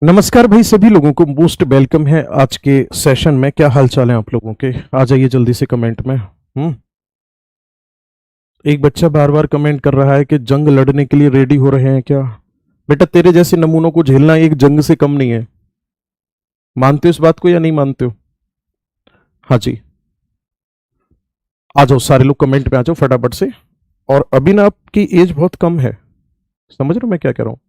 नमस्कार भाई, सभी लोगों को मोस्ट वेलकम है आज के सेशन में। क्या हाल चाल है आप लोगों के? आ जाइए जल्दी से कमेंट में। एक बच्चा बार बार कमेंट कर रहा है कि जंग लड़ने के लिए रेडी हो रहे हैं क्या? बेटा, तेरे जैसे नमूनों को झेलना एक जंग से कम नहीं है। मानते हो इस बात को या नहीं मानते हो? हाँ जी, आ जाओ सारे लोग कमेंट में आ जाओ फटाफट से। और अभी ना आपकी एज बहुत कम है, समझ रहे हो मैं क्या कह रहा हूँ?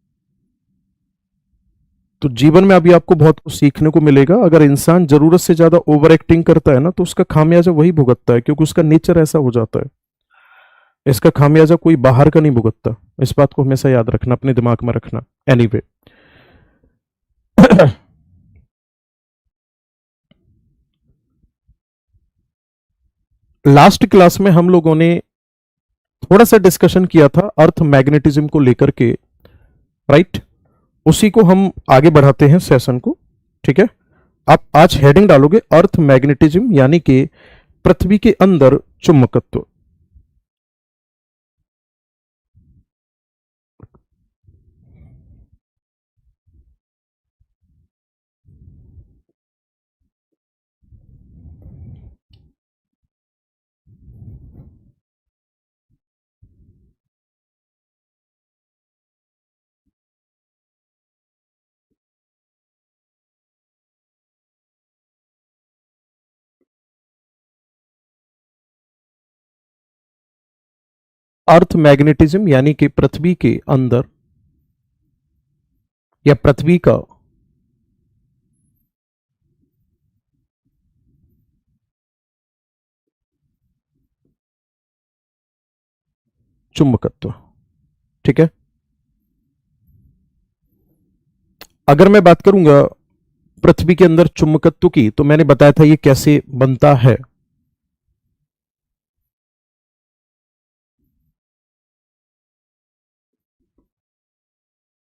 तो जीवन में अभी आपको बहुत कुछ सीखने को मिलेगा। अगर इंसान जरूरत से ज्यादा ओवर एक्टिंग करता है ना, तो उसका खामियाजा वही भुगतता है, क्योंकि उसका नेचर ऐसा हो जाता है। इसका खामियाजा कोई बाहर का नहीं भुगतता। इस बात को हमेशा याद रखना, अपने दिमाग में रखना। एनीवे लास्ट क्लास में हम लोगों ने थोड़ा सा डिस्कशन किया था अर्थ मैग्नेटिज्म को लेकर के, राइट? उसी को हम आगे बढ़ाते हैं सेशन को। ठीक है, आप आज हेडिंग डालोगे अर्थ मैग्नेटिज्म, यानी कि पृथ्वी के अंदर चुंबकत्व। अर्थ मैग्नेटिज्म यानी कि पृथ्वी के अंदर या पृथ्वी का चुंबकत्व। ठीक है, अगर मैं बात करूंगा पृथ्वी के अंदर चुंबकत्व की, तो मैंने बताया था ये कैसे बनता है।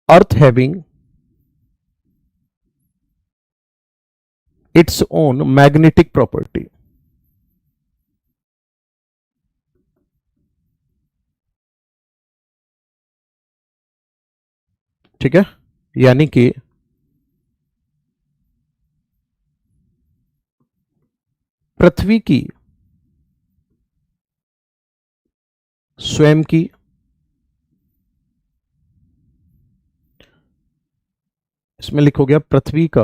Earth having its own magnetic property. ठीक है, यानी कि पृथ्वी की स्वयं की, इसमें लिखो गया पृथ्वी का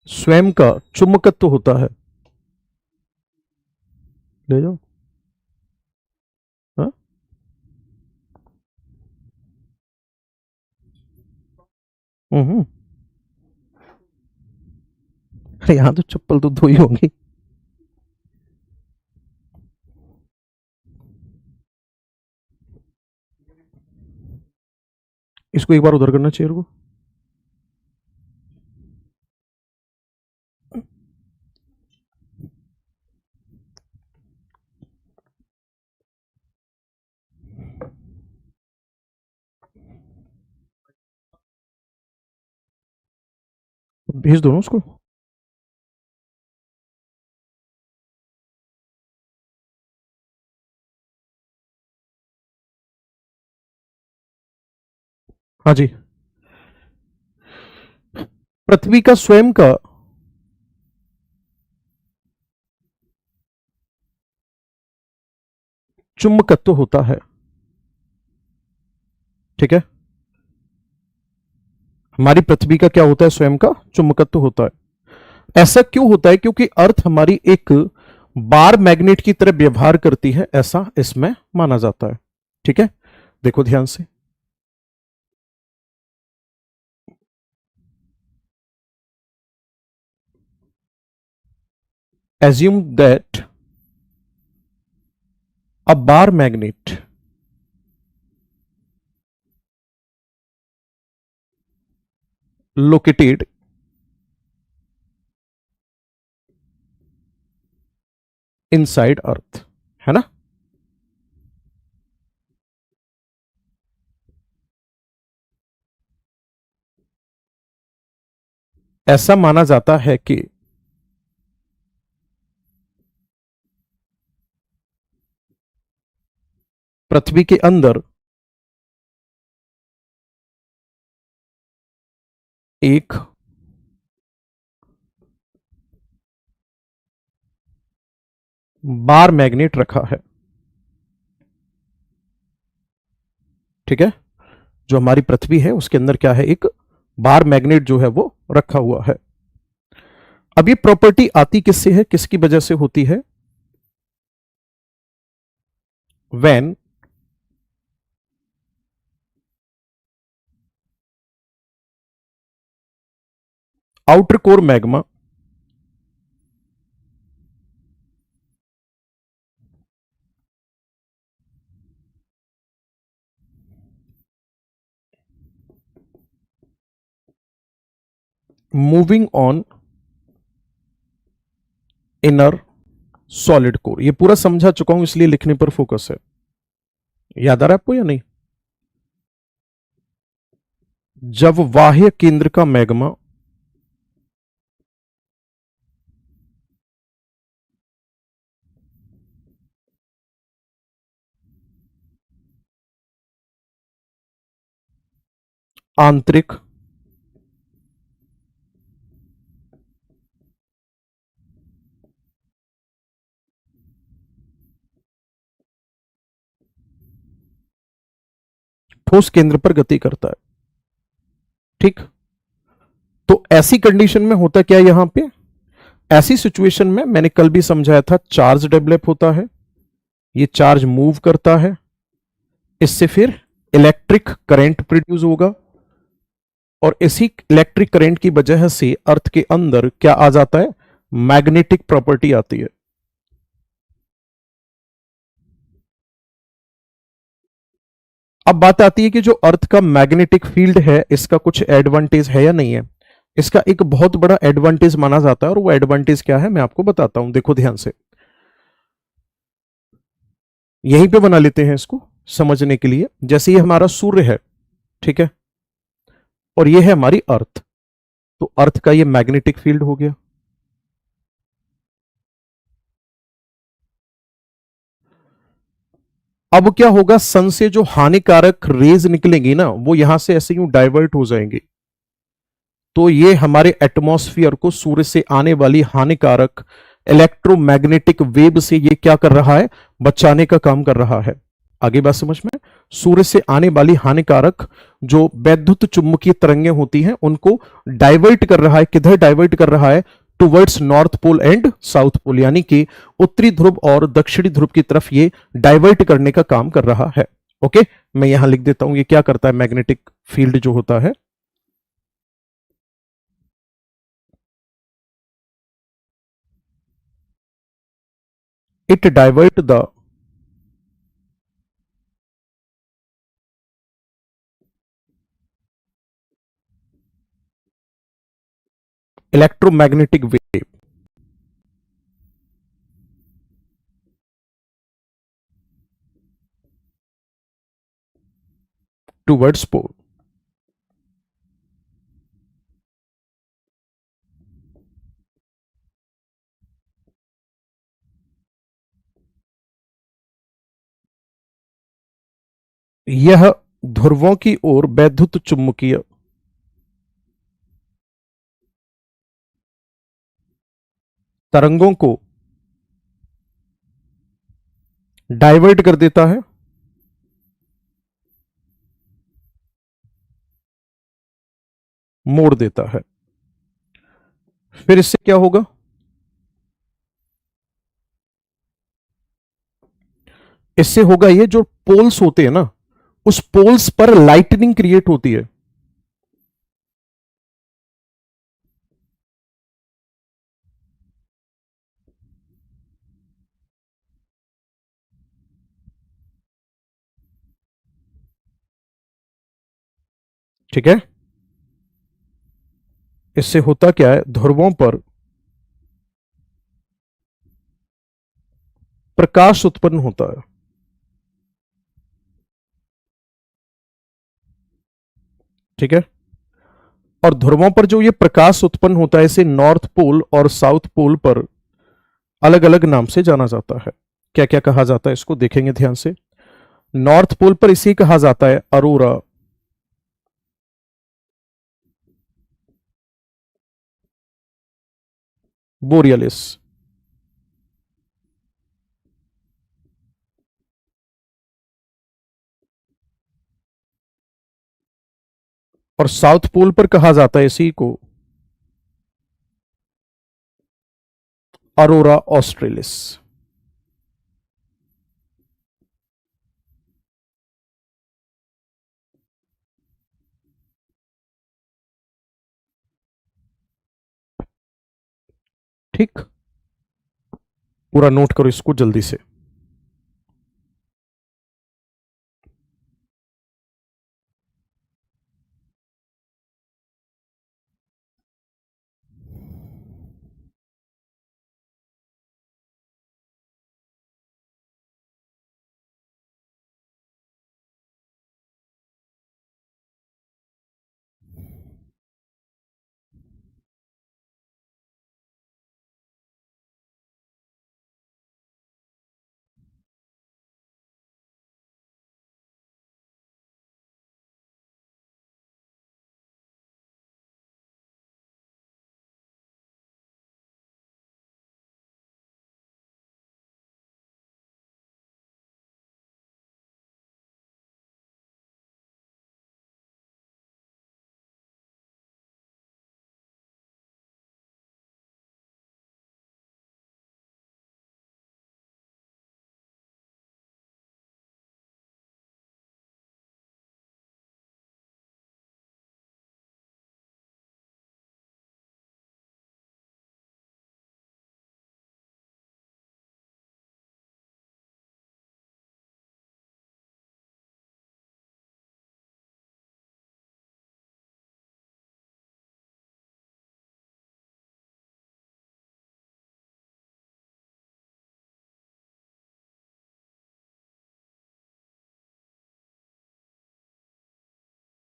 स्वयं का चुंबकत्व होता है। ले जाओ। हाँ? हम्म। अरे यहाँ तो चप्पल तो धोई होंगी। इसको एक बार उधर करना चाहिए को। भेज दो ना उसको। हाँ जी, पृथ्वी का स्वयं का चुंबकत्व होता है। ठीक है, हमारी पृथ्वी का क्या होता है? स्वयं का चुंबकत्व होता है। ऐसा क्यों होता है? क्योंकि अर्थ हमारी एक बार मैग्नेट की तरह व्यवहार करती है, ऐसा इसमें माना जाता है। ठीक है, देखो ध्यान से। Assume that a bar magnet located inside earth, है ना? ऐसा माना जाता है कि पृथ्वी के अंदर एक बार मैग्नेट रखा है, ठीक है, जो हमारी पृथ्वी है उसके अंदर क्या है, एक बार मैग्नेट जो है वो रखा हुआ है। अब ये प्रॉपर्टी आती किससे है, किसकी वजह से होती है, when outer core magma moving on inner solid core. ये पूरा समझा चुका हूं इसलिए लिखने पर फोकस है। याद आ रहा है आपको या नहीं? जब बाह्य केंद्र का मैग्मा आंतरिक ठोस केंद्र पर गति करता है, ठीक, तो ऐसी कंडीशन में होता क्या है यहां पे, ऐसी सिचुएशन में मैंने कल भी समझाया था, चार्ज डेवलप होता है, ये चार्ज मूव करता है, इससे फिर इलेक्ट्रिक करंट प्रोड्यूस होगा, और इसी इलेक्ट्रिक करंट की वजह से अर्थ के अंदर क्या आ जाता है, मैग्नेटिक प्रॉपर्टी आती है। अब बात आती है कि जो अर्थ का मैग्नेटिक फील्ड है इसका कुछ एडवांटेज है या नहीं है। इसका एक बहुत बड़ा एडवांटेज माना जाता है, और वो एडवांटेज क्या है मैं आपको बताता हूं, देखो ध्यान से, यहीं पे बना लेते हैं इसको समझने के लिए। जैसे ये हमारा सूर्य है, ठीक है, और ये है हमारी अर्थ, तो अर्थ का ये मैग्नेटिक फील्ड हो गया। अब क्या होगा, सन से जो हानिकारक रेज निकलेंगी ना वो यहां से ऐसे यूं डाइवर्ट हो जाएंगी, तो ये हमारे एटमॉस्फेयर को सूर्य से आने वाली हानिकारक इलेक्ट्रोमैग्नेटिक वेव से ये क्या कर रहा है, बचाने का काम कर रहा है। आगे बात समझ में, सूर्य से आने वाली हानिकारक जो वैद्युत चुंबकीय तरंगें होती हैं उनको डाइवर्ट कर रहा है, किधर डाइवर्ट कर रहा है, towards North Pole and South Pole, यानी कि उत्तरी ध्रुव और दक्षिणी ध्रुव की तरफ ये डाइवर्ट करने का काम कर रहा है। ओके, मैं यहां लिख देता हूं ये क्या करता है, मैग्नेटिक फील्ड जो होता है, it divert the electromagnetic wave towards pole। यह ध्रुवों की ओर वैद्युत चुंबकीय तरंगों को डाइवर्ट कर देता है, मोड़ देता है। फिर इससे क्या होगा, इससे होगा ये जो पोल्स होते हैं ना उस पोल्स पर लाइटनिंग क्रिएट होती है। ठीक है, इससे होता क्या है, ध्रुवों पर प्रकाश उत्पन्न होता है। ठीक है, और ध्रुवों पर जो ये प्रकाश उत्पन्न होता है इसे नॉर्थ पोल और साउथ पोल पर अलग अलग नाम से जाना जाता है। क्या क्या कहा जाता है इसको देखेंगे ध्यान से। नॉर्थ पोल पर इसे कहा जाता है अरोरा बोरियलिस। और साउथ पोल पर कहा जाता है इसी को अरोरा ऑस्ट्रेलिस। ठीक, पूरा नोट करो इसको जल्दी से।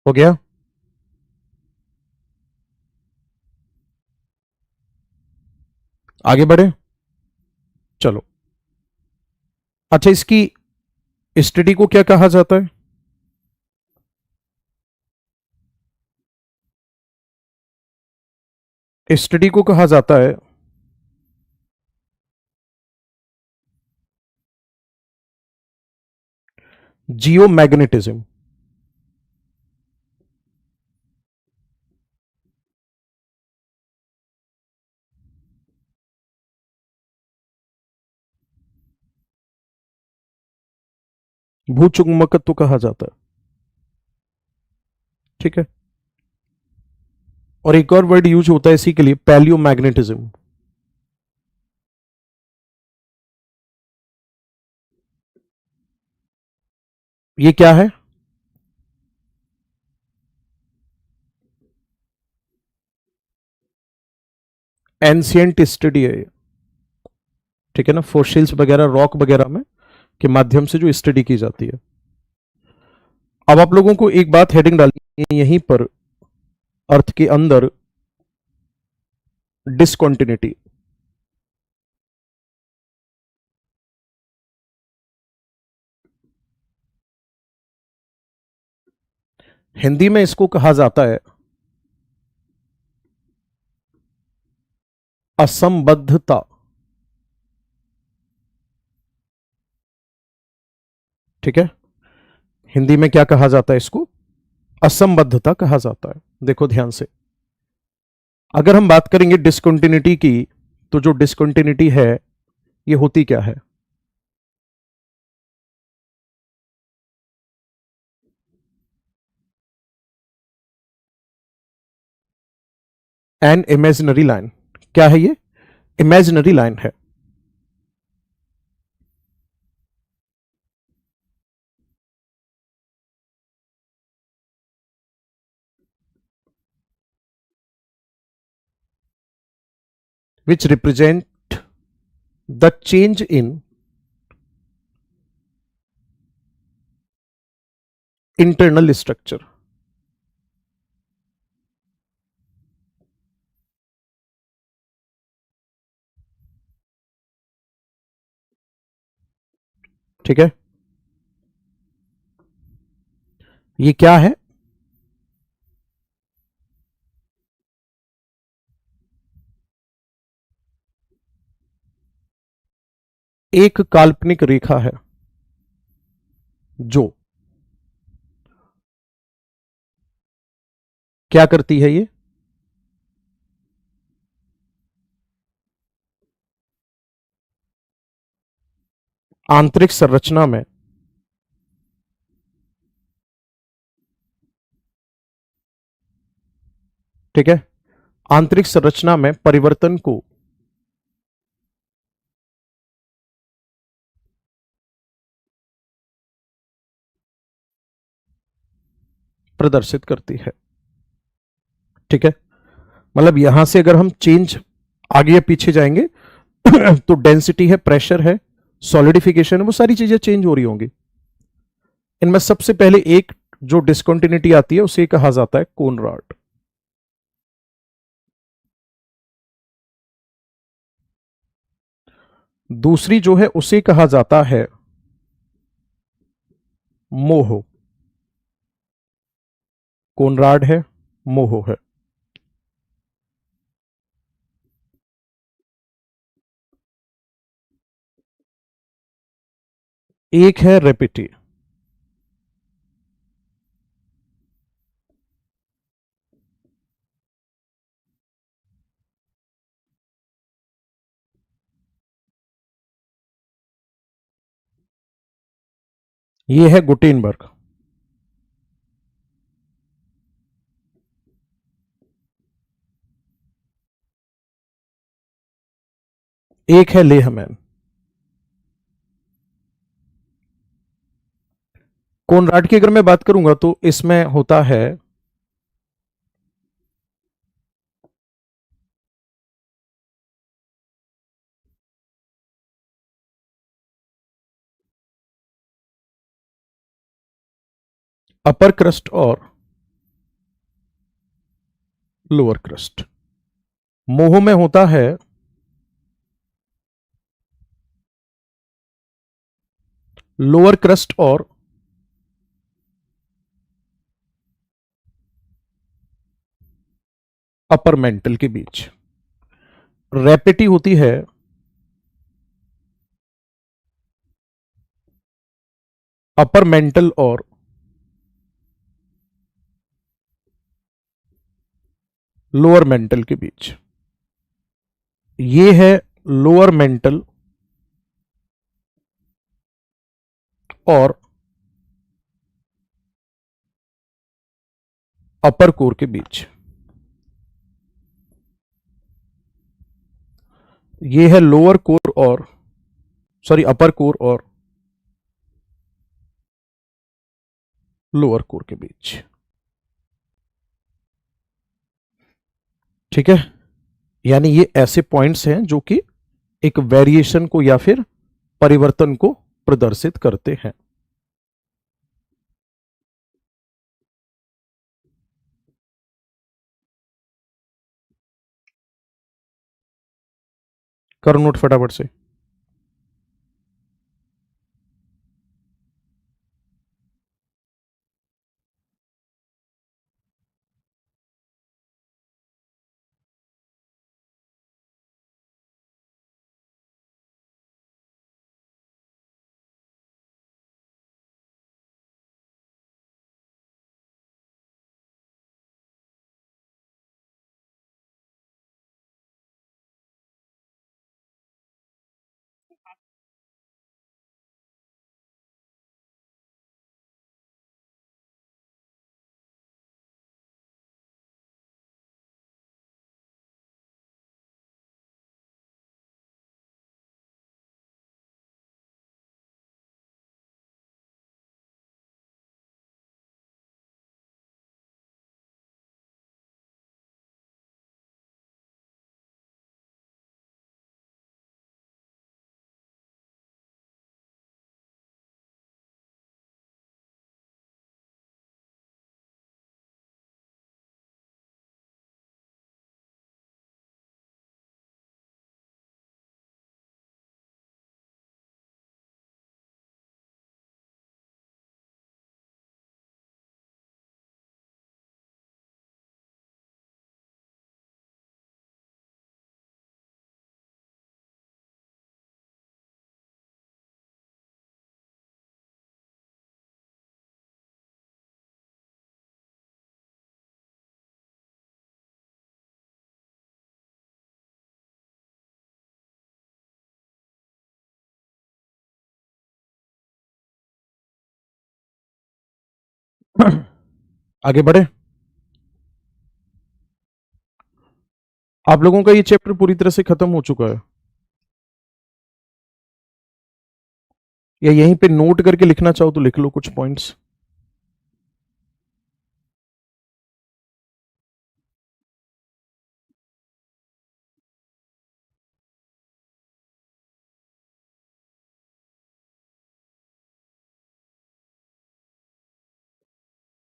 हो गया? आगे बढ़े, चलो। अच्छा, इसकी स्टडी को क्या कहा जाता है? स्टडी को कहा जाता है जियोमैग्नेटिज्म। भूचुंबकत्व कहा जाता है। ठीक है। और एक और वर्ड यूज होता है इसी के लिए, पैलियोमैग्नेटिज्म। ये क्या है? एंशियंट स्टडी है ये। ठीक है ना, फोसिल्स वगैरह, रॉक वगैरह में के माध्यम से जो स्टडी की जाती है। अब आप लोगों को एक बात हेडिंग डालनी है यहीं पर, अर्थ के अंदर डिसकंटिन्यूटी। हिंदी में इसको कहा जाता है असंबद्धता। ठीक है, हिंदी में क्या कहा जाता है इसको? असंबद्धता कहा जाता है। देखो ध्यान से, अगर हम बात करेंगे डिसकंटिन्यूटी की, तो जो डिसकंटिन्यूटी है ये होती क्या है? An imaginary line. क्या है ये? इमेजिनरी लाइन है। Which represent the change in internal structure. ठीक है, ये क्या है? एक काल्पनिक रेखा है जो क्या करती है? ये आंतरिक संरचना में ठीक है, आंतरिक संरचना में परिवर्तन को प्रदर्शित करती है। ठीक है, मतलब यहां से अगर हम चेंज आगे या पीछे जाएंगे तो डेंसिटी है, प्रेशर है, सॉलिडिफिकेशन है, वो सारी चीजें चेंज हो रही होंगी। इनमें सबसे पहले एक जो डिस्कंटिन्यूटी आती है उसे कहा जाता है कोनराड। दूसरी जो है उसे कहा जाता है मोहो। कोनराड है, मोहो है। एक है रेपिटी। ये है गुटेनबर्ग। एक है लेहमैन। कोनराड की अगर मैं बात करूंगा तो इसमें होता है अपर क्रस्ट और लोअर क्रस्ट। मोहो में होता है लोअर क्रस्ट और अपर मेंटल के बीच। रेपिटी होती है अपर मेंटल और लोअर मेंटल के बीच। ये है लोअर मेंटल और अपर कोर के बीच। ये है लोअर कोर और सॉरी अपर कोर और लोअर कोर के बीच। ठीक है, यानी ये ऐसे पॉइंट्स हैं जो कि एक वेरिएशन को या फिर परिवर्तन को प्रदर्शित करते हैं। करो नोट फटाफट से। आगे बढ़े। आप लोगों का ये चैप्टर पूरी तरह से खत्म हो चुका है, या यहीं पे नोट करके लिखना चाहो तो लिख लो कुछ पॉइंट्स।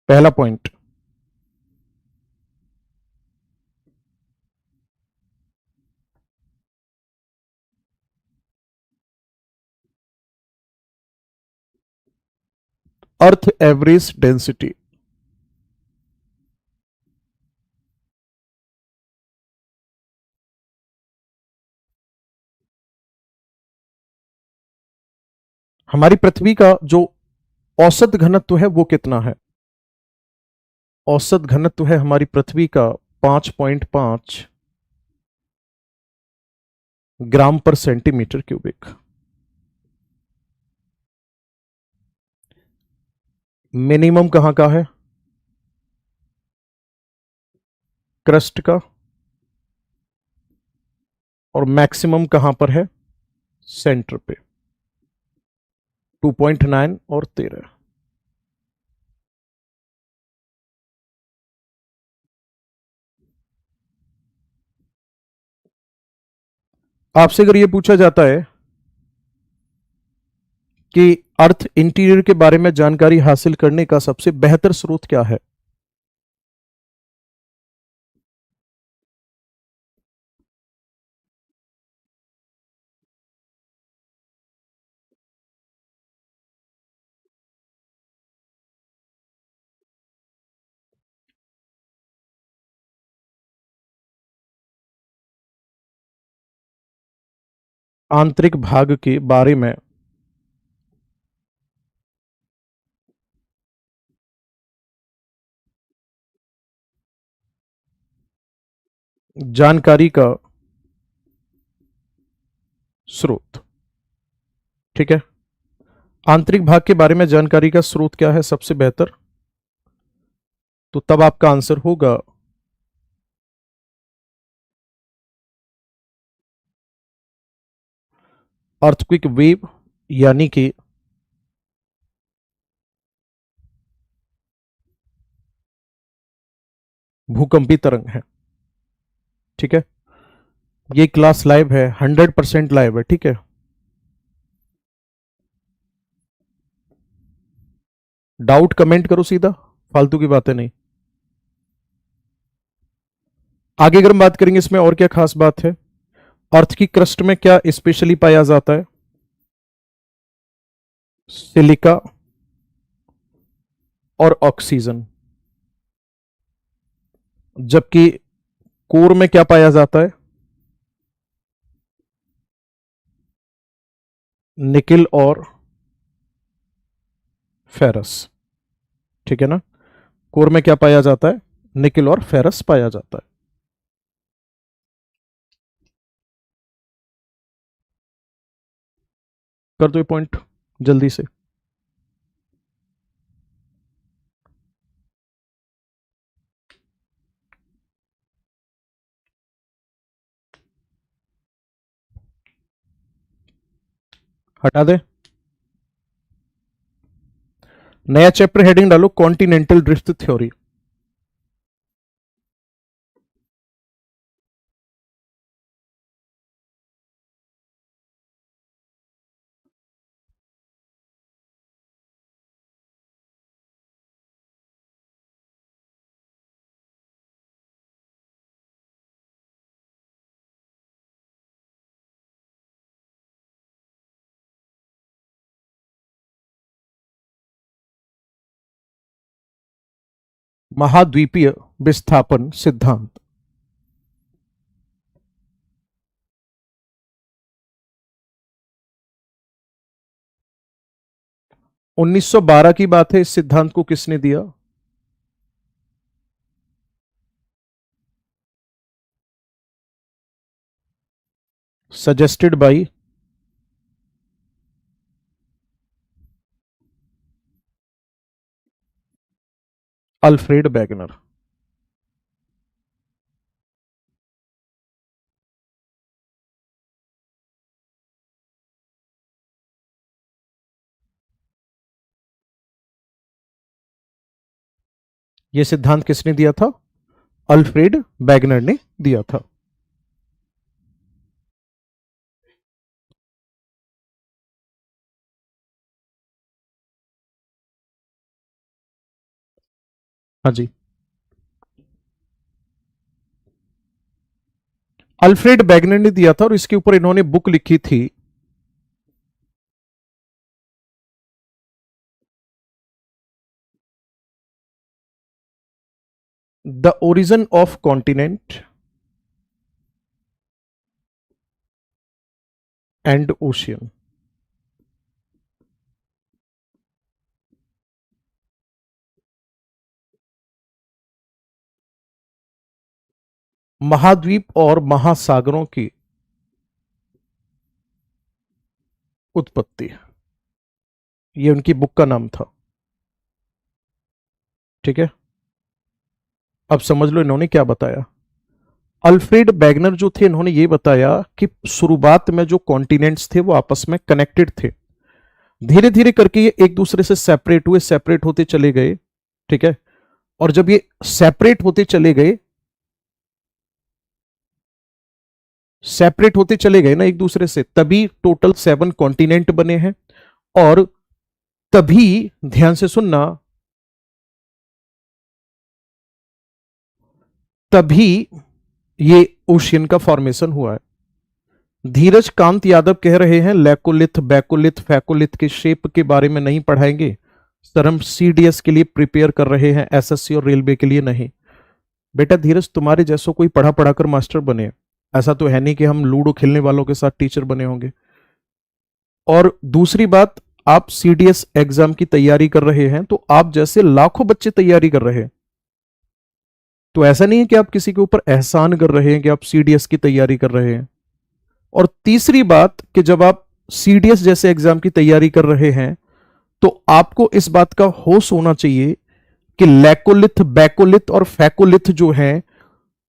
पहला पॉइंट, अर्थ एवरेज डेंसिटी। हमारी पृथ्वी का जो औसत घनत्व है वो कितना है? औसत घनत्व है हमारी पृथ्वी का 5.5 ग्राम पर सेंटीमीटर क्यूबिक। मिनिमम कहां का है? क्रस्ट का। और मैक्सिमम कहां पर है? सेंटर पे। 2.9 और 13। आपसे अगर यह पूछा जाता है कि अर्थ इंटीरियर के बारे में जानकारी हासिल करने का सबसे बेहतर स्रोत क्या है, आंतरिक भाग के बारे में जानकारी का स्रोत। ठीक है, आंतरिक भाग के बारे में जानकारी का स्रोत क्या है सबसे बेहतर? तो तब आपका आंसर होगा अर्थक्विक वेव, यानी कि भूकंपी तरंग है। ठीक है, ये क्लास लाइव है, 100% लाइव है। ठीक है, डाउट कमेंट करो सीधा, फालतू की बातें नहीं। आगे अगर हम बात करेंगे इसमें और क्या खास बात है, अर्थ की क्रस्ट में क्या स्पेशली पाया जाता है? सिलिका और ऑक्सीजन। जबकि कोर में क्या पाया जाता है? निकिल और फेरस। ठीक है ना, कोर में क्या पाया जाता है? निकिल और फेरस पाया जाता है। कर दो ये पॉइंट जल्दी से। हटा दे, नया चैप्टर हेडिंग डालो कॉन्टिनेंटल ड्रिफ्ट थ्योरी। महाद्वीपीय विस्थापन सिद्धांत। 1912 की बात है, इस सिद्धांत को किसने दिया? Suggested by Alfred beginner. यह सिद्धांत किसने दिया था? अल्फ्रेड बैगनर ने दिया था। हाँ जी, अल्फ्रेड बैगनर ने दिया था और इसके ऊपर इन्होंने बुक लिखी थी, the origin of continent and ocean. महाद्वीप और महासागरों की उत्पत्ति, ये उनकी बुक का नाम था। ठीक है, अब समझ लो इन्होंने क्या बताया। अल्फ्रेड बैगनर जो थे, इन्होंने ये बताया कि शुरुआत में जो कॉन्टिनेंट्स थे वो आपस में कनेक्टेड थे, धीरे धीरे करके ये एक दूसरे से सेपरेट हुए, सेपरेट होते चले गए। ठीक है, और जब ये सेपरेट होते चले गए, सेपरेट होते चले गए ना एक दूसरे से, तभी टोटल 7 कॉन्टिनेंट बने हैं। और तभी, ध्यान से सुनना, तभी ये ओशियन का फॉर्मेशन हुआ है। धीरज कांत यादव कह रहे हैं लैकोलिथ, बैकोलिथ, फैकोलिथ के शेप के बारे में नहीं पढ़ाएंगे सर, हम सीडीएस के लिए प्रिपेयर कर रहे हैं, एसएससी और रेलवे के लिए नहीं। बेटा धीरज, तुम्हारे जैसो कोई पढ़ा पढ़ा कर मास्टर बने, ऐसा तो है नहीं कि हम लूडो खेलने वालों के साथ टीचर बने होंगे। और दूसरी बात, आप सीडीएस एग्जाम की तैयारी कर रहे हैं तो आप जैसे लाखों बच्चे तैयारी कर रहे हैं, तो ऐसा नहीं है कि आप किसी के ऊपर एहसान कर रहे हैं कि आप सीडीएस की तैयारी कर रहे हैं। और तीसरी बात कि जब आप सीडीएस जैसे एग्जाम की तैयारी कर रहे हैं तो आपको इस बात का होश होना चाहिए कि लैकोलिथ, बैकोलिथ और फैकोलिथ जो है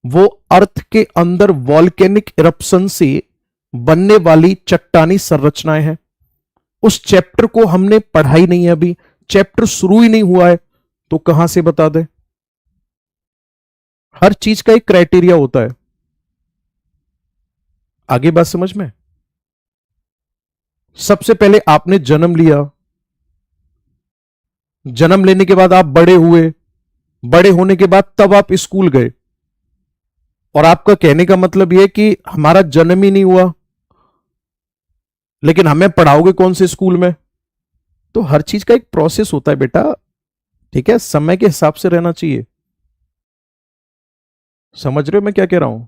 वो अर्थ के अंदर वॉल्केनिक इरप्शन से बनने वाली चट्टानी संरचनाएं हैं। उस चैप्टर को हमने पढ़ा ही नहीं है, अभी चैप्टर शुरू ही नहीं हुआ है, तो कहां से बता दे। हर चीज का एक क्राइटेरिया होता है। आगे बात समझ में? सबसे पहले आपने जन्म लिया, जन्म लेने के बाद आप बड़े हुए, बड़े होने के बाद तब आप स्कूल गए, और आपका कहने का मतलब यह कि हमारा जन्म ही नहीं हुआ लेकिन हमें पढ़ाओगे कौन से स्कूल में? तो हर चीज का एक प्रोसेस होता है बेटा। ठीक है, समय के हिसाब से रहना चाहिए। समझ रहे हो मैं क्या कह रहा हूं?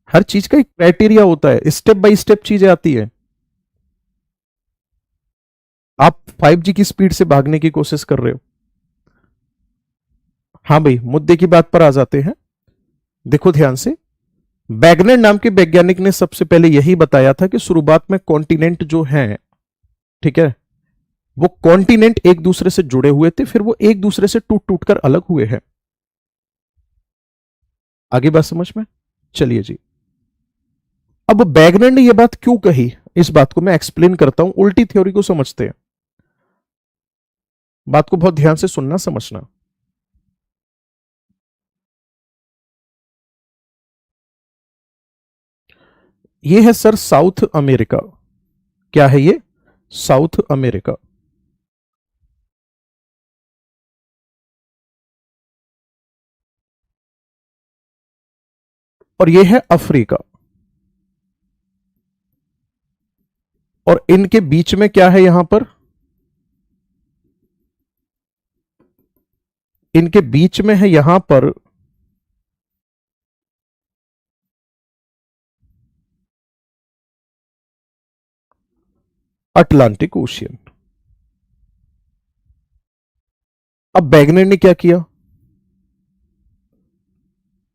हर चीज का एक क्राइटेरिया होता है, स्टेप बाय स्टेप चीजें आती है। आप 5G की स्पीड से भागने की कोशिश कर रहे हो। हाँ भाई, मुद्दे की बात पर आ जाते हैं। देखो ध्यान से, बैगनर नाम के वैज्ञानिक ने सबसे पहले यही बताया था कि शुरुआत में कॉन्टिनेंट जो हैं, ठीक है, वो कॉन्टिनेंट एक दूसरे से जुड़े हुए थे, फिर वो एक दूसरे से टूट टूट कर अलग हुए हैं। आगे बात समझ में? चलिए जी, अब बैगनर ने यह बात क्यों कही, इस बात को मैं एक्सप्लेन करता हूं, उल्टी थ्योरी को समझते हैं। बात को बहुत ध्यान से सुनना, समझना। ये है सर साउथ अमेरिका। क्या है ये? South America. और ये है अफ्रीका। और इनके बीच में क्या है यहां पर? इनके बीच में है यहां पर अटलांटिक ओशियन। अब बैगनर ने क्या किया?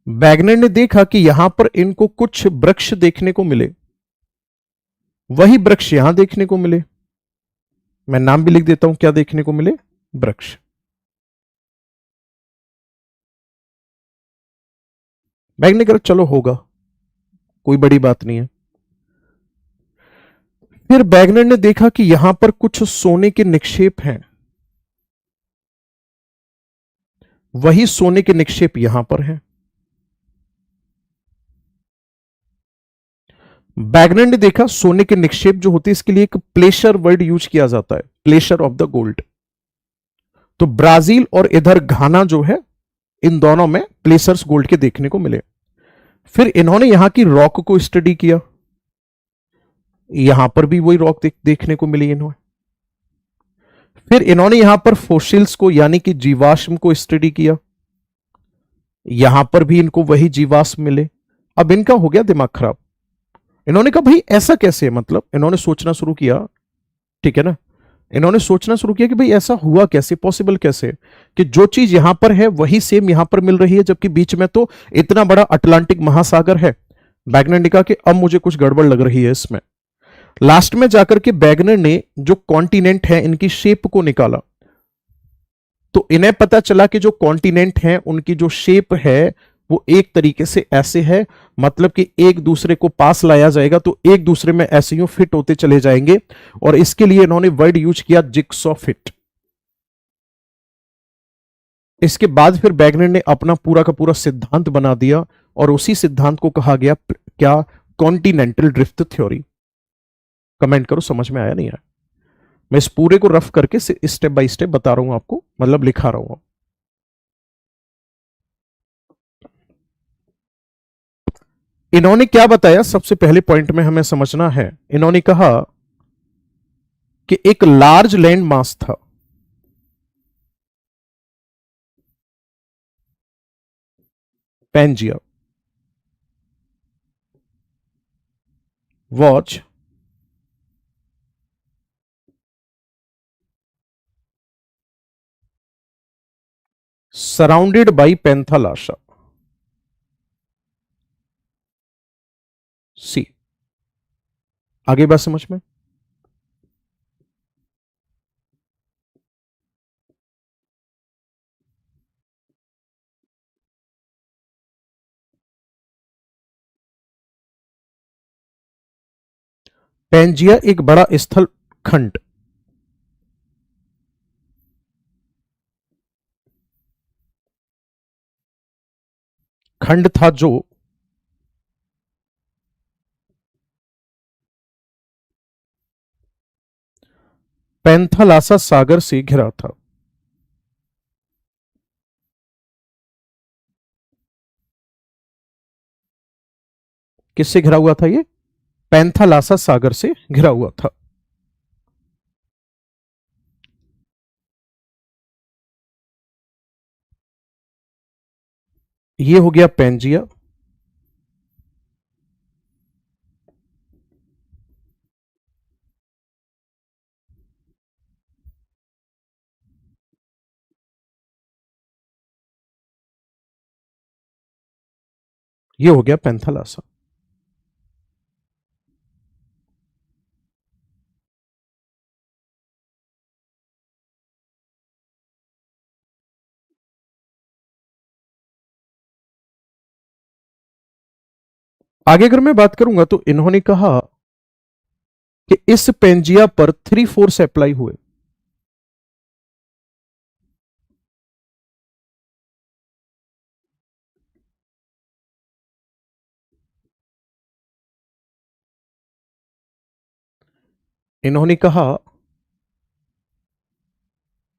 बैगनर ने देखा कि यहां पर इनको कुछ वृक्ष देखने को मिले, वही वृक्ष यहां देखने को मिले। मैं नाम भी लिख देता हूं, क्या देखने को मिले? वृक्ष। मैग्नेटिक चलो होगा, कोई बड़ी बात नहीं है। फिर बैगनर ने देखा कि यहां पर कुछ सोने के निक्षेप हैं, वही सोने के निक्षेप यहां पर हैं। बैगनर ने देखा सोने के निक्षेप जो होते हैं इसके लिए एक प्लेशर वर्ड यूज किया जाता है, प्लेशर ऑफ द गोल्ड। तो ब्राजील और इधर घाना जो है, इन दोनों में प्लेसर्स गोल्ड के देखने को मिले। फिर इन्होंने यहां की रॉक को स्टडी किया, यहां पर भी वही रॉक देखने को मिली इन्होंने। फिर इन्होंने यहां पर फोसिल्स को यानी कि जीवाश्म को स्टडी किया, यहां पर भी इनको वही जीवाश्म मिले। अब इनका हो गया दिमाग खराब, इन्होंने कहा भाई ऐसा कैसे, मतलब इन्होंने सोचना शुरू किया, ठीक है ना, इन्होंने सोचना शुरू किया कि भाई ऐसा हुआ कैसे, पॉसिबल कैसे कि जो चीज यहां पर है वही सेम यहां पर मिल रही है, जबकि बीच में तो इतना बड़ा अटलांटिक महासागर है। बैगनर ने कहा कि अब मुझे कुछ गड़बड़ लग रही है इसमें। लास्ट में जाकर के बैगनर ने जो कॉन्टिनेंट है इनकी शेप को निकाला, तो इन्हें पता चला कि जो कॉन्टिनेंट हैं उनकी जो शेप है वो एक तरीके से ऐसे है, मतलब कि एक दूसरे को पास लाया जाएगा तो एक दूसरे में ऐसे यूं फिट होते चले जाएंगे, और इसके लिए इन्होंने वर्ड यूज किया जिक्सॉ फिट। इसके बाद फिर बैगनर ने अपना पूरा का पूरा सिद्धांत बना दिया, और उसी सिद्धांत को कहा गया क्या, कॉन्टिनेंटल ड्रिफ्ट थ्योरी। कमेंट करो समझ में आया नहीं आया। मैं इस पूरे को रफ करके स्टेप बाय स्टेप बता रहा हूं आपको, मतलब लिखा रहा हूं। इन्होंने क्या बताया, सबसे पहले पॉइंट में हमें समझना है। इन्होंने कहा कि एक लार्ज लैंड मास था, पैंजिया, वॉच सराउंडेड बाई पेंथालाशा, सी। आगे बात समझ में। पैंजिया एक बड़ा स्थल खंड, खंड था जो पेंथालासा सागर से घिरा था। किससे घिरा हुआ था ये, पेंथालासा सागर से घिरा हुआ था। ये हो गया पेंजिया। ये हो गया पेंथालासा। आगे अगर मैं बात करूंगा तो इन्होंने कहा कि इस पेंजिया पर 3 फोर्स अप्लाई हुए। इन्होंने कहा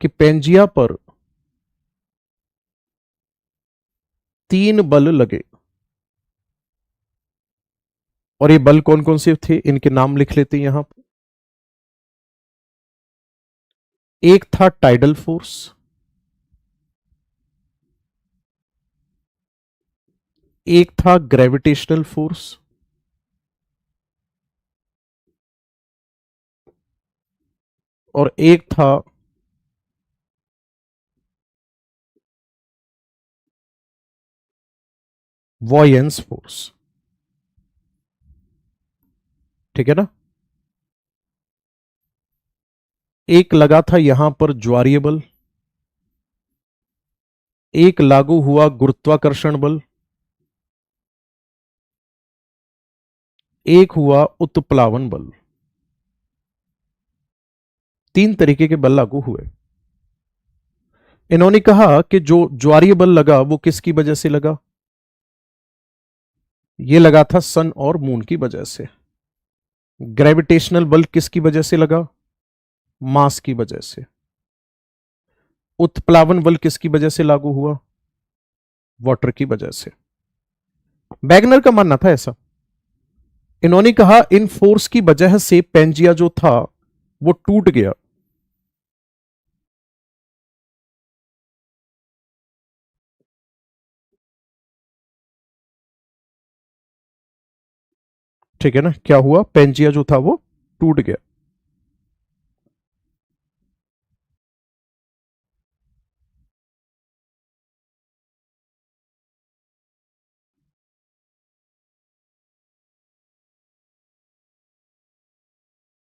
कि पेंजिया पर 3 बल लगे, और ये बल कौन कौन से थे इनके नाम लिख लेते हैं यहां पर। एक था टाइडल फोर्स, एक था ग्रेविटेशनल फोर्स, और एक था वॉयंस फोर्स। ठीक है ना। एक लगा था यहां पर ज्वारीय बल, एक लागू हुआ गुरुत्वाकर्षण बल, एक हुआ उत्प्लावन बल। तीन तरीके के बल लागू हुए। इन्होंने कहा कि जो ज्वारीय बल लगा वो किसकी वजह से लगा? ये लगा था सन और मून की वजह से। ग्रेविटेशनल बल किसकी वजह से लगा? मास की वजह से। उत्प्लावन बल किसकी वजह से लागू हुआ? वाटर की वजह से। वैगनर का मानना था ऐसा। इन्होंने कहा इन फोर्स की वजह से पेंजिया जो था वो टूट गया। ठीक है ना, क्या हुआ? पेंजिया जो था वो टूट गया।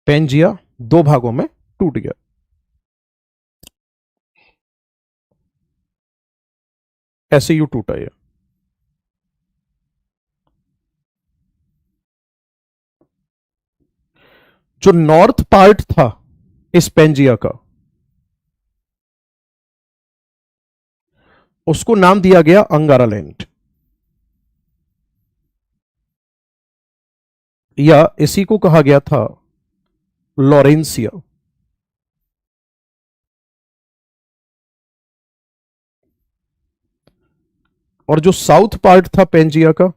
पेंजिया दो भागों में टूट गया। ऐसे यू टूटा ये। जो नॉर्थ पार्ट था इस पेंजिया का, उसको नाम दिया गया अंगारालैंड, या इसी को कहा गया था लॉरेंसिया। और जो साउथ पार्ट था पेंजिया का,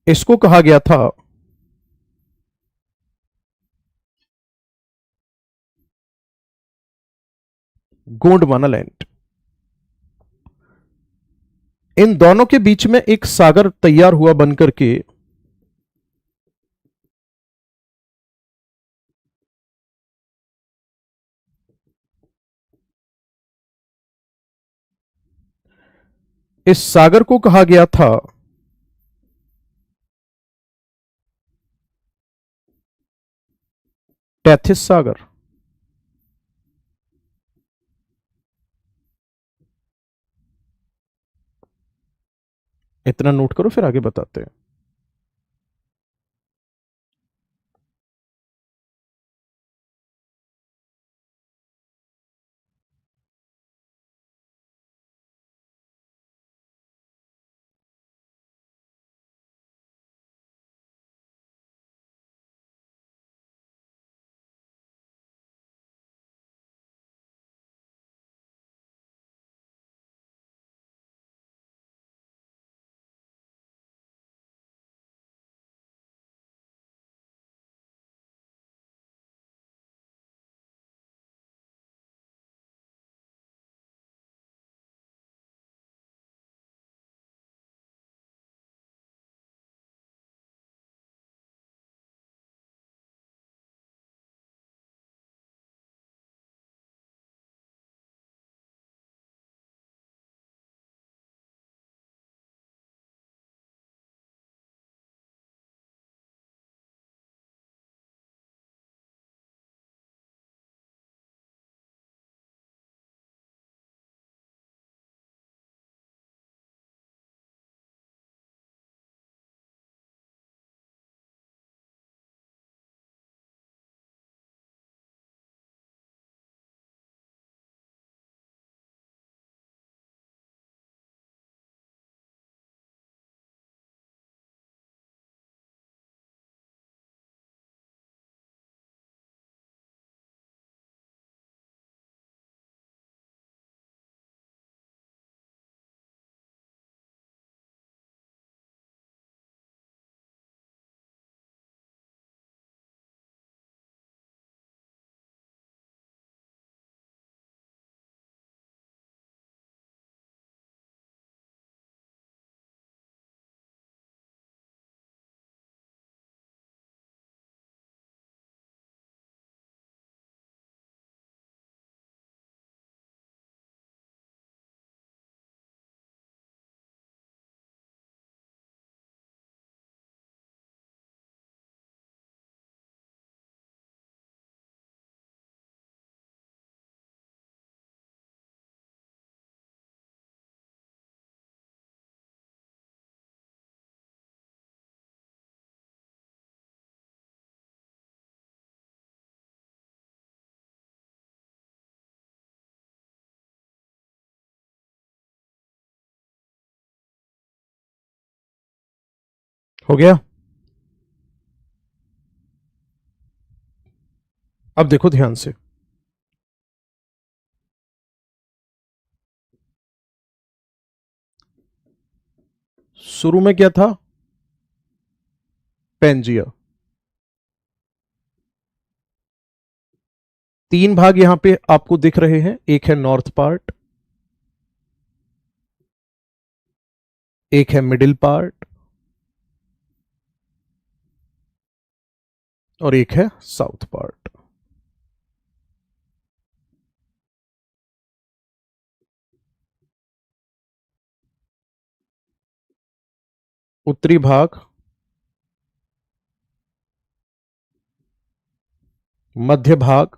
इसको कहा गया था गोंडवाना लैंड। इन दोनों के बीच में एक सागर तैयार हुआ बनकर के। इस सागर को कहा गया था टेथिस सागर। इतना नोट करो, फिर आगे बताते हैं। हो गया। अब देखो ध्यान से, शुरू में क्या था, पेंजिया। तीन भाग यहां पे आपको दिख रहे हैं, एक है नॉर्थ पार्ट, एक है मिडिल पार्ट, और एक है साउथ पार्ट। उत्तरी भाग, मध्य भाग,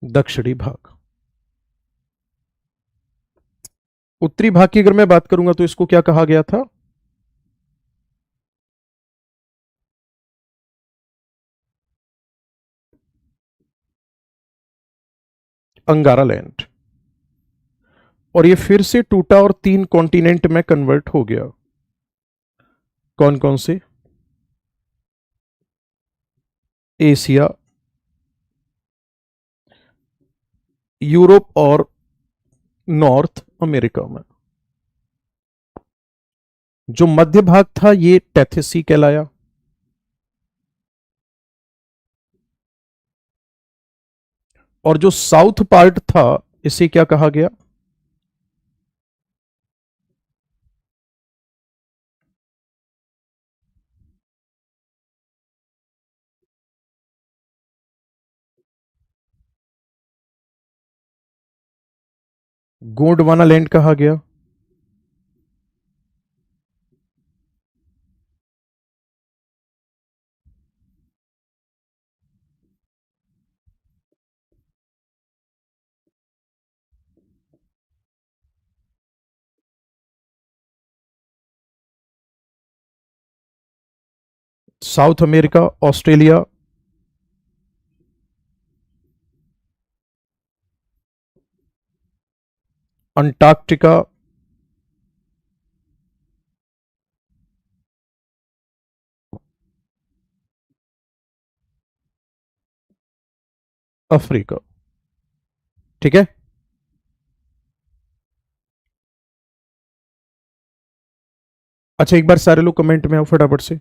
दक्षिणी भाग। उत्तरी भाग की अगर मैं बात करूंगा तो इसको क्या कहा गया था, अंगारा लैंड। और ये फिर से टूटा और तीन कॉन्टिनेंट में कन्वर्ट हो गया। कौन कौन से, एशिया, यूरोप और नॉर्थ अमेरिका में। जो मध्य भाग था ये टेथेसी कहलाया, और जो साउथ पार्ट था इसे क्या कहा गया, गोंडवाना लैंड कहा गया। South America, Australia, Antarctica, Africa. ठीक है, अच्छा एक बार सारे लोग कमेंट में आओ फटाफट से।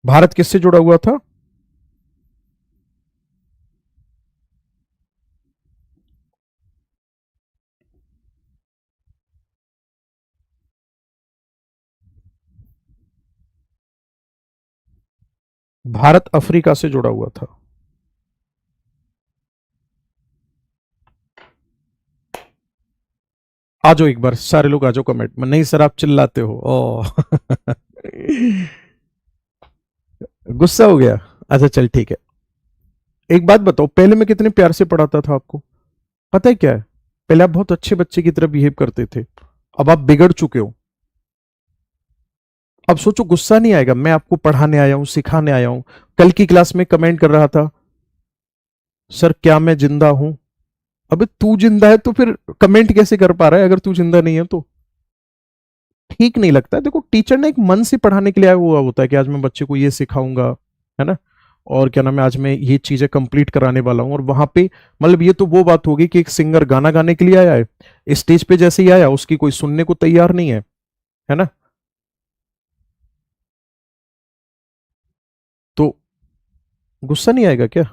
भारत किससे जुड़ा हुआ था, भारत अफ्रीका से जुड़ा हुआ था। आ जाओ एक बार सारे लोग, आ जाओ कमेंट में। नहीं सर आप चिल्लाते हो, ओ गुस्सा हो गया। अच्छा चल ठीक है, एक बात बताओ, पहले मैं कितने प्यार से पढ़ाता था आपको, पता है क्या है, पहले आप बहुत अच्छे बच्चे की तरह बिहेव करते थे, अब आप बिगड़ चुके हो। अब सोचो गुस्सा नहीं आएगा, मैं आपको पढ़ाने आया हूं, सिखाने आया हूं। कल की क्लास में कमेंट कर रहा था, सर क्या मैं जिंदा हूं। अबे तू जिंदा है तो फिर कमेंट कैसे कर पा रहा है अगर तू जिंदा नहीं है तो। ठीक नहीं लगता है। देखो टीचर ने एक मन से पढ़ाने के लिए आया हुआ होता है कि आज मैं बच्चे को ये सिखाऊंगा, है ना, और क्या नाम है, आज मैं ये चीजें कंप्लीट कराने वाला हूँ। और वहां पे मतलब ये तो वो बात होगी कि एक सिंगर गाना गाने के लिए आया है, स्टेज पे जैसे ही आया उसकी कोई सुनने को तैयार नहीं है ना। तो गुस्सा नहीं आएगा क्या,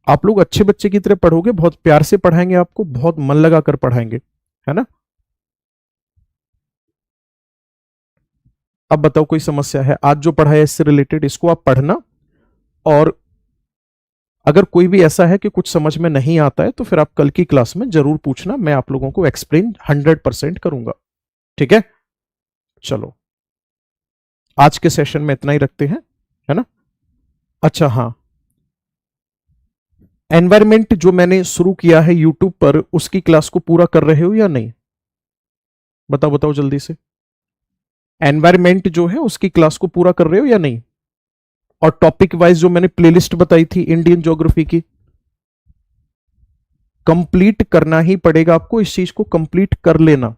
आप लोग अच्छे बच्चे की तरह पढ़ोगे, बहुत प्यार से पढ़ाएंगे, आपको बहुत मन लगा कर पढ़ाएंगे, है ना। अब बताओ कोई समस्या है, आज जो पढ़ा है इससे रिलेटेड इसको आप पढ़ना, और अगर कोई भी ऐसा है कि कुछ समझ में नहीं आता है तो फिर आप कल की क्लास में जरूर पूछना, मैं आप लोगों को एक्सप्लेन 100% करूंगा। ठीक है, चलो आज के सेशन में इतना ही रखते हैं, है ना। अच्छा हाँ, एनवायरमेंट जो मैंने शुरू किया है यूट्यूब पर, उसकी क्लास को पूरा कर रहे हो या नहीं? बताओ बताओ जल्दी से। एनवायरमेंट जो है उसकी क्लास को पूरा कर रहे हो या नहीं? और टॉपिक वाइज जो मैंने प्लेलिस्ट बताई थी इंडियन ज्योग्राफी की, कंप्लीट करना ही पड़ेगा आपको, इस चीज को कंप्लीट कर लेना।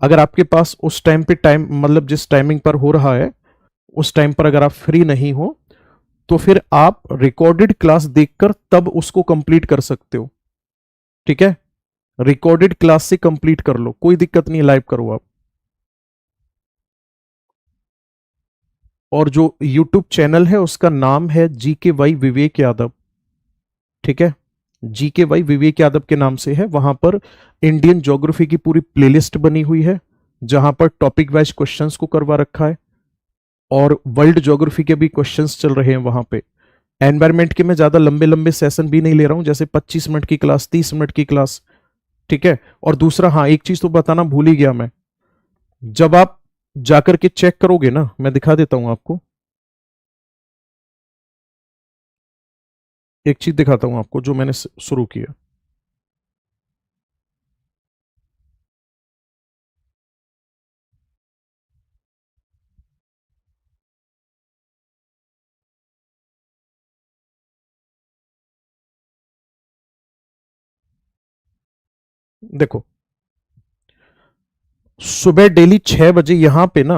अगर आपके पास उस टाइम पे टाइम, मतलब जिस टाइमिंग पर हो रहा है उस टाइम पर अगर आप फ्री नहीं हो, तो फिर आप रिकॉर्डेड क्लास देखकर तब उसको कंप्लीट कर सकते हो। ठीक है, रिकॉर्डेड क्लास से कंप्लीट कर लो, कोई दिक्कत नहीं, लाइव करो आप। और जो यूट्यूब चैनल है उसका नाम है GKY विवेक यादव। ठीक है, GKY विवेक यादव के नाम से है। वहां पर इंडियन ज्योग्राफी की पूरी प्लेलिस्ट बनी हुई है, जहां पर टॉपिक वाइज क्वेश्चंस को करवा रखा है, और वर्ल्ड ज्योग्राफी के भी क्वेश्चंस चल रहे हैं वहां पे। एनवायरमेंट के मैं ज्यादा लंबे लंबे सेशन भी नहीं ले रहा हूं, जैसे 25 मिनट की क्लास, 30 मिनट की क्लास। ठीक है, और दूसरा, हाँ एक चीज तो बताना भूल ही गया मैं, जब आप जाकर के चेक करोगे ना, मैं दिखा देता हूं आपको, एक चीज दिखाता हूं आपको जो मैंने शुरू किया। देखो, सुबह डेली 6 बजे यहां पे ना,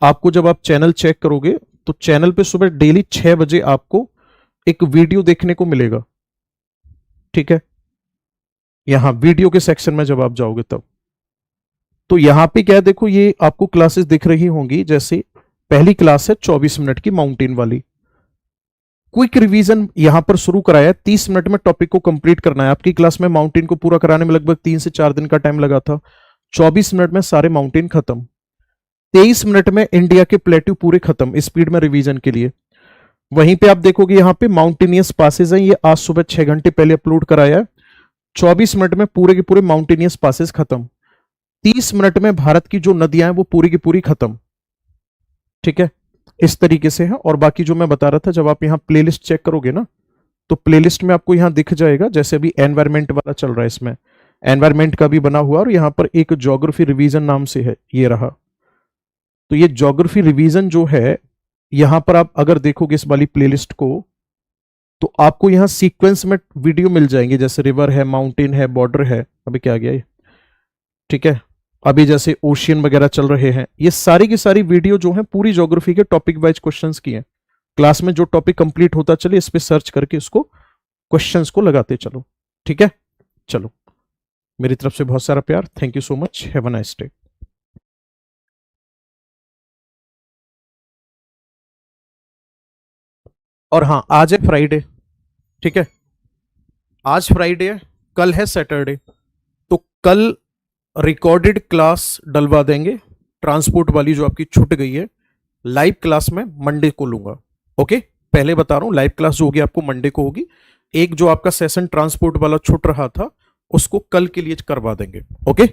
आपको जब आप चैनल चेक करोगे तो चैनल पे सुबह डेली 6 बजे आपको एक वीडियो देखने को मिलेगा। ठीक है, यहां वीडियो के सेक्शन में जब आप जाओगे तब, तो यहां पे क्या है, देखो ये आपको क्लासेस दिख रही होंगी। जैसे पहली क्लास है 24 मिनट की, माउंटेन वाली। क्विक रिवीजन यहां पर शुरू कराया है, 30 मिनट में टॉपिक को कंप्लीट करना है। आपकी क्लास में माउंटेन को पूरा कराने में लगभग 3 से 4 दिन का टाइम लगा था, 24 मिनट में सारे माउंटेन खत्म। 23 मिनट में इंडिया के प्लेट्यू पूरे खत्म स्पीड में रिवीजन के लिए। वहीं पे आप देखोगे यहाँ पे माउंटेनियस पासेज हैं, ये आज सुबह 6 घंटे पहले अपलोड कराया है। 24 मिनट में पूरे के पूरे माउंटेनियस पासेज खत्म। 30 मिनट में भारत की जो नदियां हैं वो पूरी की पूरी खत्म। ठीक है, इस तरीके से है। और बाकी जो मैं बता रहा था, जब आप यहाँ प्लेलिस्ट चेक करोगे ना, तो प्लेलिस्ट में आपको यहाँ दिख जाएगा, जैसे अभी एनवायरमेंट वाला चल रहा है, इसमें एनवायरमेंट का भी बना हुआ, और यहाँ पर एक ज्योग्राफी रिवीजन नाम से है, ये रहा। तो ये ज्योग्राफी रिवीजन जो है, यहां पर आप अगर देखोगे इस वाली प्लेलिस्ट को, तो आपको यहां सीक्वेंस में वीडियो मिल जाएंगे, जैसे रिवर है, माउंटेन है, बॉर्डर है। अभी क्या आ गया ये? ठीक है, अभी जैसे ओशियन वगैरह चल रहे हैं, ये सारी की सारी वीडियो जो है पूरी ज्योग्राफी के टॉपिक वाइज क्वेश्चंस की है। क्लास में जो टॉपिक कंप्लीट होता चले, इस पे सर्च करके इसको क्वेश्चंस को लगाते चलो। ठीक है, चलो, मेरी तरफ से बहुत सारा प्यार, thank you so much, have a nice day. और हाँ, आज है फ्राइडे। ठीक है, आज फ्राइडे है, कल है सैटरडे, तो कल रिकॉर्डेड क्लास डलवा देंगे, ट्रांसपोर्ट वाली जो आपकी छूट गई है। लाइव क्लास में मंडे को लूंगा। ओके, पहले बता रहा हूं, लाइव क्लास जो होगी आपको मंडे को होगी। एक जो आपका सेशन ट्रांसपोर्ट वाला छूट रहा था, उसको कल के लिए करवा देंगे। ओके।